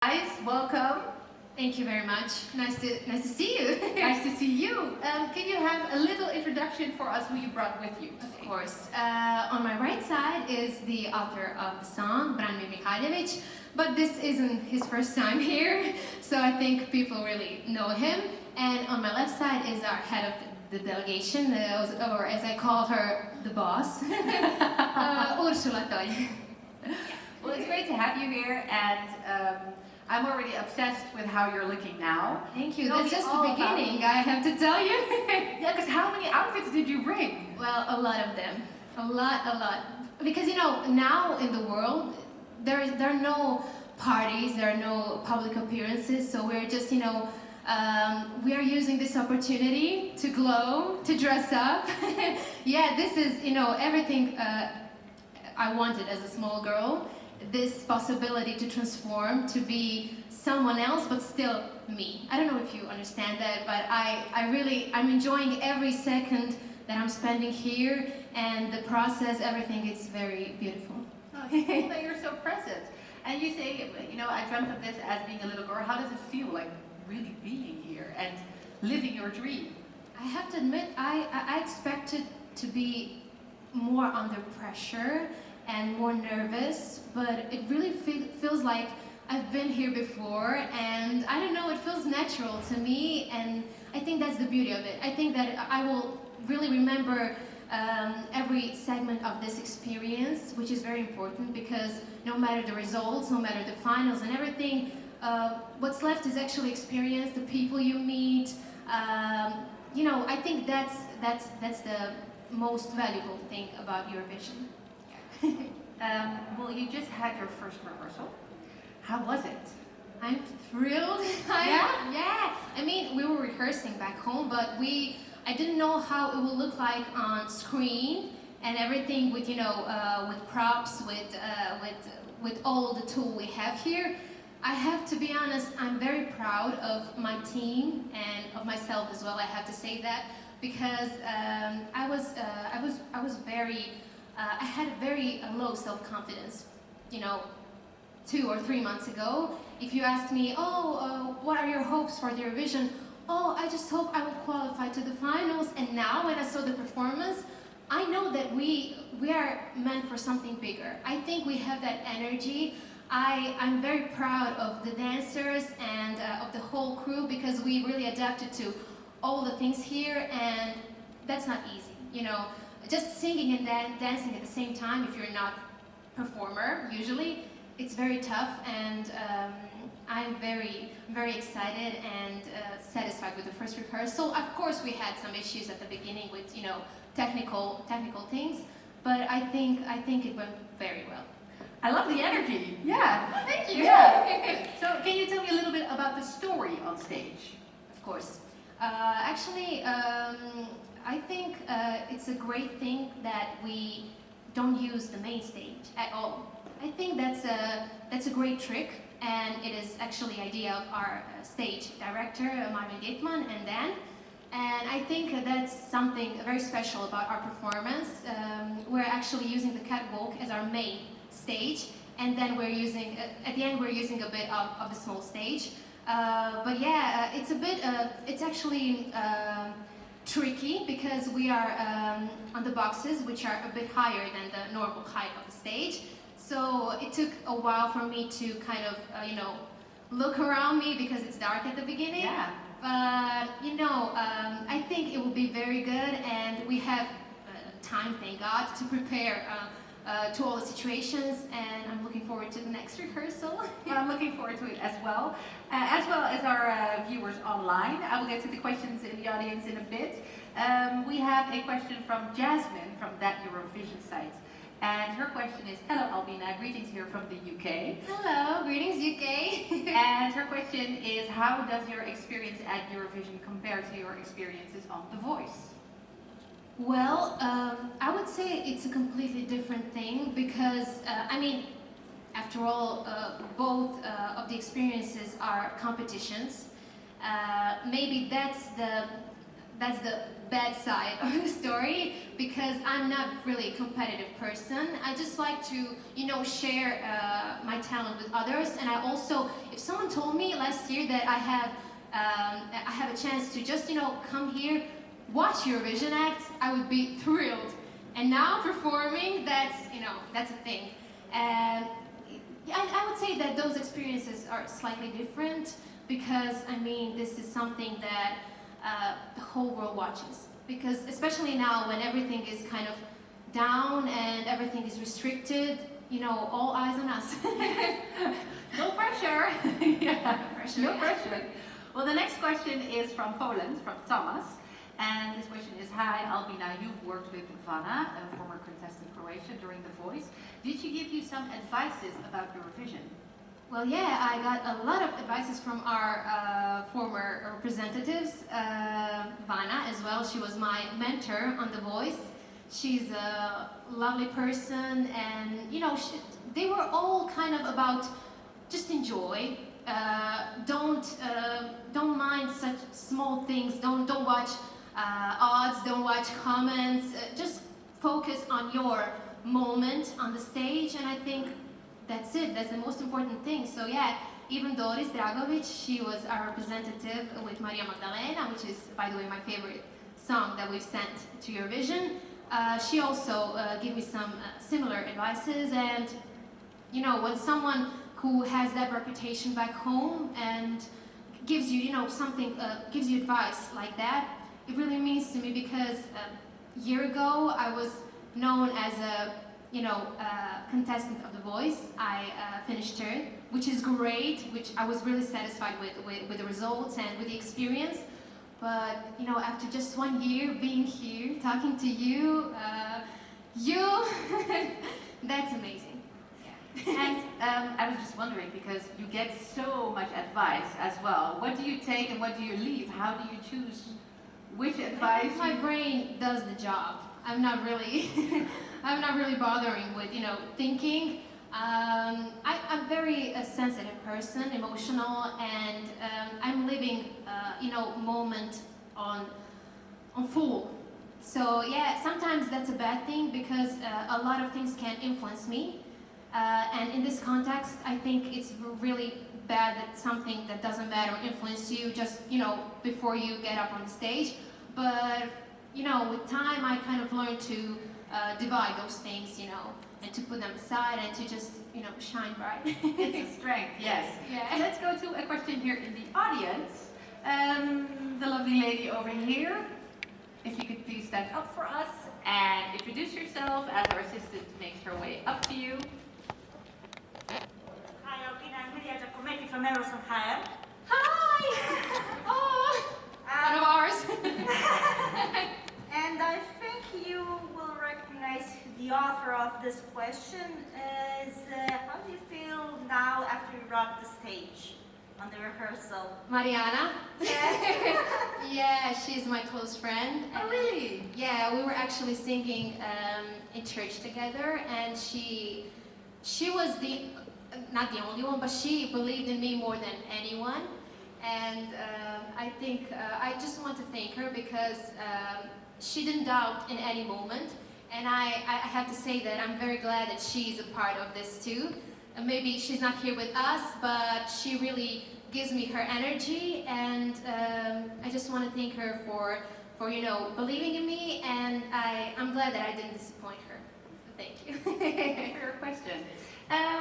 Guys, welcome. Thank you very much. Nice to see you. Nice to see you. Can you have a little introduction for us who you brought with you today? Of course. On my right side is the author of the song, Branimir Mihaljevic, but this isn't his first time here, so I think people really know him. And on my left side is our head of the delegation, or as I call her, the boss, Ursula Toy. Well, it's great to have you here, and I'm already obsessed with how you're looking now. Thank you. That's just the beginning, I have to tell you. Yeah, because how many outfits did you bring? Well, a lot of them. A lot. Because, you know, now in the world, there are no parties, there are no public appearances, so we're just, we are using this opportunity to glow, to dress up. Yeah, this is, everything I wanted as a small girl. This possibility to transform, to be someone else, but still me. I don't know if you understand that, but I'm enjoying every second that I'm spending here, and the process, everything is very beautiful. Oh, it's cool that you're so present. And you say, I dreamt of this as being a little girl. How does it feel like really being here and living your dream? I have to admit, I expected to be more under pressure and more nervous, but it really feels like I've been here before, and I don't know, it feels natural to me, and I think that's the beauty of it. I think that I will really remember every segment of this experience, which is very important, because no matter the results, no matter the finals and everything, what's left is actually experience, the people you meet. I think that's the most valuable thing about Eurovision. Well, you just had your first rehearsal. How was it? I'm thrilled. Yeah. I mean, we were rehearsing back home, but I didn't know how it would look like on screen and everything with with props, with all the tool we have here. I have to be honest, I'm very proud of my team and of myself as well. I have to say that because I had a very low self-confidence, 2 or 3 months ago. If you asked me, what are your hopes for the Eurovision? I just hope I will qualify to the finals. And now when I saw the performance, I know that we are meant for something bigger. I think we have that energy. I'm very proud of the dancers and of the whole crew, because we really adapted to all the things here, and that's not easy, Just singing and dancing at the same time, if you're not a performer, usually, it's very tough, and I'm very, very excited and satisfied with the first rehearsal. Of course, we had some issues at the beginning with, technical things, but I think it went very well. I love the energy. Yeah. Thank you. Yeah. So, can you tell me a little bit about the story on stage? Of course. I think it's a great thing that we don't use the main stage at all. I think that's a great trick, and it is actually the idea of our stage director, Marvin Gateman and Dan. And I think that's something very special about our performance. We're actually using the catwalk as our main stage, and then at the end we're using a bit of the small stage. But yeah, it's actually tricky, because we are on the boxes, which are a bit higher than the normal height of the stage. So it took a while for me to kind of, look around me, because it's dark at the beginning. Yeah. But, I think it will be very good, and we have time, thank God, to prepare to all the situations, and I'm looking forward to the next rehearsal. Well, I'm looking forward to it as well as our viewers online. I will get to the questions in the audience in a bit. We have a question from Jasmine from that Eurovision site, and her question is, hello Albina, greetings here from the UK. Hello, greetings UK. And her question is, how does your experience at Eurovision compare to your experiences on The Voice? Well, I would say it's a completely different thing, because, after all, both of the experiences are competitions. Maybe that's that's the bad side of the story, because I'm not really a competitive person. I just like to, share my talent with others. And I also, if someone told me last year that I have a chance to just, come here, watch Eurovision act, I would be thrilled. And now performing, that's a thing. And I would say that those experiences are slightly different, because, this is something that the whole world watches. Because especially now when everything is kind of down and everything is restricted, all eyes on us. No pressure. Yeah, no Yeah. pressure. Well, the next question is from Poland, from Thomas. And this question is, hi Albina, you've worked with Vanna, a former contestant in Croatia, during The Voice. Did she give you some advices about Eurovision? Well, yeah, I got a lot of advices from our former representatives, Vanna as well. She was my mentor on The Voice. She's a lovely person, and they were all kind of about just enjoy. Don't mind such small things. Don't watch odds. Don't watch comments. Just focus on your moment on the stage, and I think that's it. That's the most important thing. So yeah, even Doris Dragovic, she was our representative with Maria Magdalena, which is, by the way, my favorite song that we've sent to Eurovision. She also gave me some similar advices, and when someone who has that reputation back home and gives you, something, gives you advice like that, it really means to me, because a year ago I was known as a contestant of The Voice. I finished third, which is great, which I was really satisfied with the results and with the experience. But, after just 1 year being here, talking to you, that's amazing. Yeah. And I was just wondering, because you get so much advice as well. What do you take and what do you leave? How do you choose which advice? My brain does the job. I'm not really bothering with, thinking. I'm a very sensitive person, emotional, and I'm living, moment on full. So yeah, sometimes that's a bad thing, because a lot of things can influence me. And in this context, I think it's really bad that something that doesn't matter influence you just, before you get up on the stage. But with time, I kind of learned to divide those things, and to put them aside and to just, shine bright. It's a strength, yes. Yeah. Let's go to a question here in the audience. The lovely lady over here, if you could please stand up for us and introduce yourself as our assistant makes her way up to you. Hi, Albina. I'm Lydia Giacometti from Eurosong HR. Hi! Oh, one of ours. And I think you will recognize the author of this question as how do you feel now after you rock the stage on the rehearsal? Mariana. Yes. Yeah, she's my close friend. Oh, really? Yeah, we were actually singing in church together, and she was not the only one, but she believed in me more than anyone. And I think I just want to thank her, because she didn't doubt in any moment. And I have to say that I'm very glad that she's a part of this too. And maybe she's not here with us, but she really gives me her energy. And I just want to thank her for believing in me. And I'm glad that I didn't disappoint her. So thank you. Thank you for your question.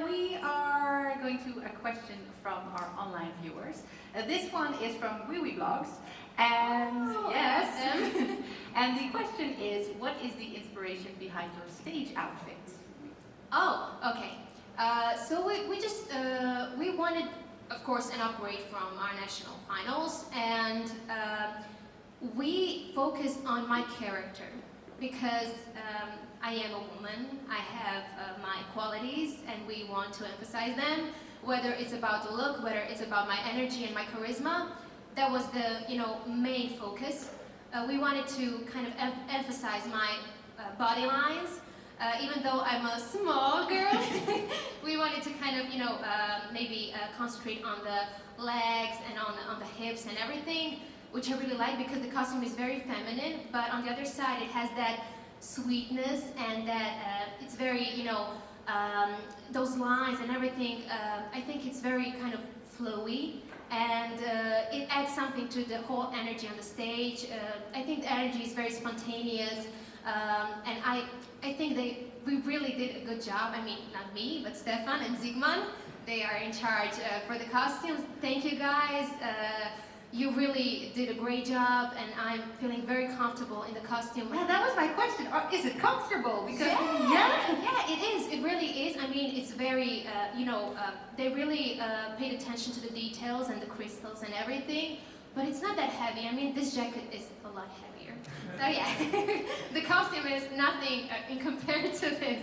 We are going to a question from our online viewers. This one is from Wiwibloggs, and yes, and the question is, what is the inspiration behind your stage outfits? Oh, okay. So we wanted, of course, an upgrade from our national finals, and we focused on my character, because I am a woman, I have my qualities, and we want to emphasize them, whether it's about the look, whether it's about my energy and my charisma. That was the main focus. We wanted to kind of emphasize my body lines. Even though I'm a small girl, we wanted to kind of maybe concentrate on the legs and on the hips and everything. which I really like because the costume is very feminine, but on the other side it has that sweetness and that it's very, those lines and everything. I think it's very kind of flowy, and it adds something to the whole energy on the stage. I think the energy is very spontaneous, and I think we really did a good job. I mean, not me, but Stefan and Zygmunt. They are in charge for the costumes. Thank you guys. You really did a great job, and I'm feeling very comfortable in the costume. Yeah, that was my question. Is it comfortable? Because yeah, it is. It really is. I mean, it's very, they really paid attention to the details and the crystals and everything, but it's not that heavy. I mean, this jacket is a lot heavier. So yeah, the costume is nothing in compared to this.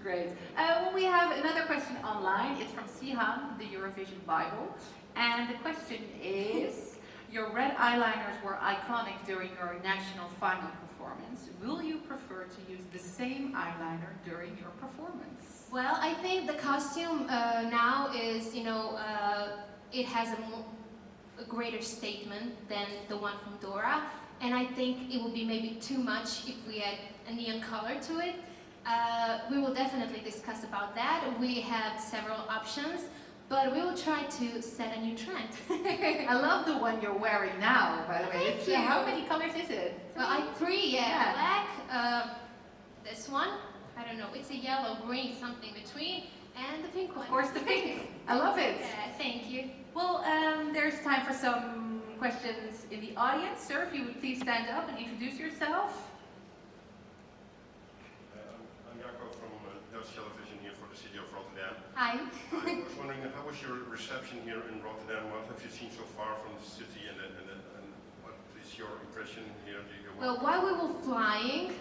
Great. Well, we have another question online. It's from Sihan, the Eurovision Bible. And the question is, your red eyeliners were iconic during your national final performance. Will you prefer to use the same eyeliner during your performance? Well, I think the costume now is, it has a greater statement than the one from Dora. And I think it would be maybe too much if we add a neon color to it. We will definitely discuss about that. We have several options, but we will try to set a new trend. I love the one you're wearing now, by the way. Thank you. How many colors is it? Well, three, yeah. Black, this one, I don't know, it's a yellow, green, something between, and the pink one. Of course, the pink. I love it. Yeah, thank you. Well, there's time for some questions in the audience. Sir, if you would please stand up and introduce yourself. Television here for the city of Rotterdam. Hi. I was wondering, how was your reception here in Rotterdam? What have you seen so far from the city, and what is your impression here? Well, while we were flying,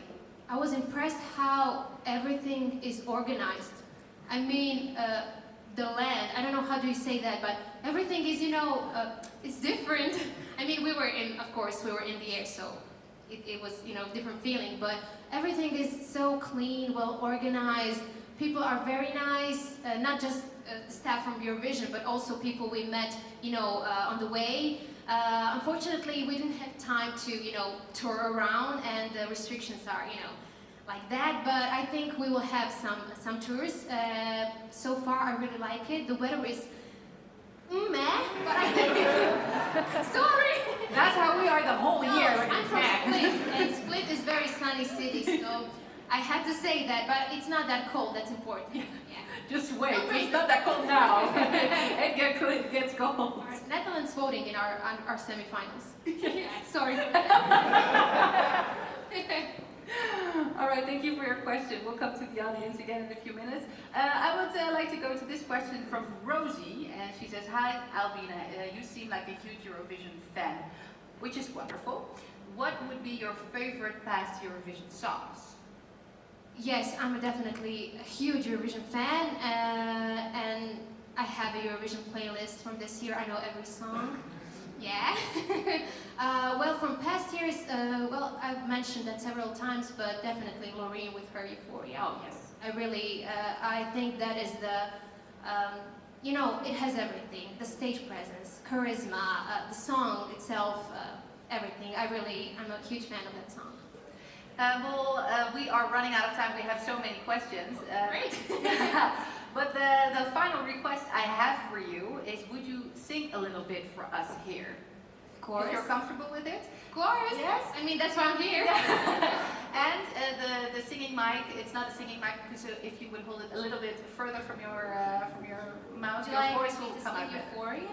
I was impressed how everything is organized. I mean, the land, I don't know how do you say that, but everything is, it's different. I mean, of course, we were in the air, so it was, different feeling, but everything is so clean, well organized. People are very nice, not just the staff from Eurovision, but also people we met, on the way. Unfortunately, we didn't have time to, tour around, and the restrictions are, like that. But I think we will have some tours. So far, I really like it. The weather is meh, but I think sorry. That's how we are the whole year. I'm from Split, and Split is very sunny city, so I had to say that, but it's not that cold, that's important. Yeah. Just wait, it's not that cold now. It gets cold. Netherlands voting in our semifinals. Yeah, sorry. All right, thank you for your question. We'll come to the audience again in a few minutes. I would like to go to this question from Rosie, and she says, "Hi, Albina. You seem like a huge Eurovision fan, which is wonderful. What would be your favorite past Eurovision songs?" Yes, I'm definitely a huge Eurovision fan, and I have a Eurovision playlist from this year. I know every song. Yeah. Well, from past years, I've mentioned that several times, but definitely Loreen with her Euphoria. Oh, yes. I think that is it has everything. The stage presence, charisma, the song itself, everything. I'm a huge fan of that song. We are running out of time. We have so many questions. Great. But the final request I have for you is, would you sing a little bit for us here? Of course. If you're comfortable with it? Of course. Yes. I mean, that's why I'm here. And the singing mic, it's not a singing mic, because if you would hold it a little bit further from your mouth, your voice will come out better. Euphoria?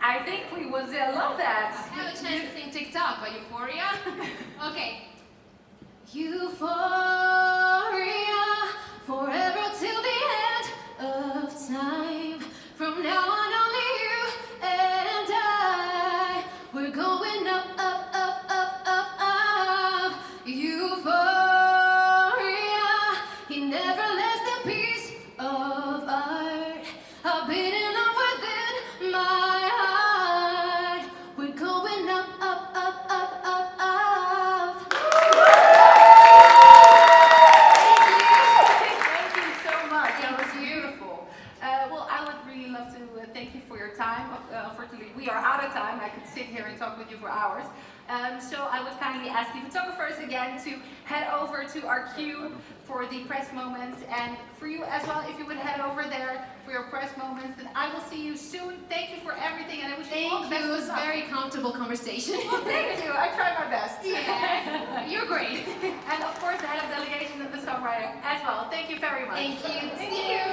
I think we would love that. I have a chance to sing Tick-Tock, but Euphoria? Okay. Euphoria, forever till the end of time. From now on, only you and I. We're going up, up, up, up, up, up. Euphoria, he never lets the piece of art. I've been in love within my heart. We're going up, up, up, up, up, up. Thank you. thank you for your time. Unfortunately, we are out of time. I could sit here and talk with you for hours. So I would kindly ask the photographers again to head over to our queue for the press moments, and for you as well, if you would head over there for your press moments, and I will see you soon. Thank you for everything, and I wish you all the Thank best. you. It was a very comfortable conversation. Well, thank you. I tried my best. Yeah, you're great. And of course, the head of delegation and the songwriter as well. Thank you very much. Thank you. Thank you.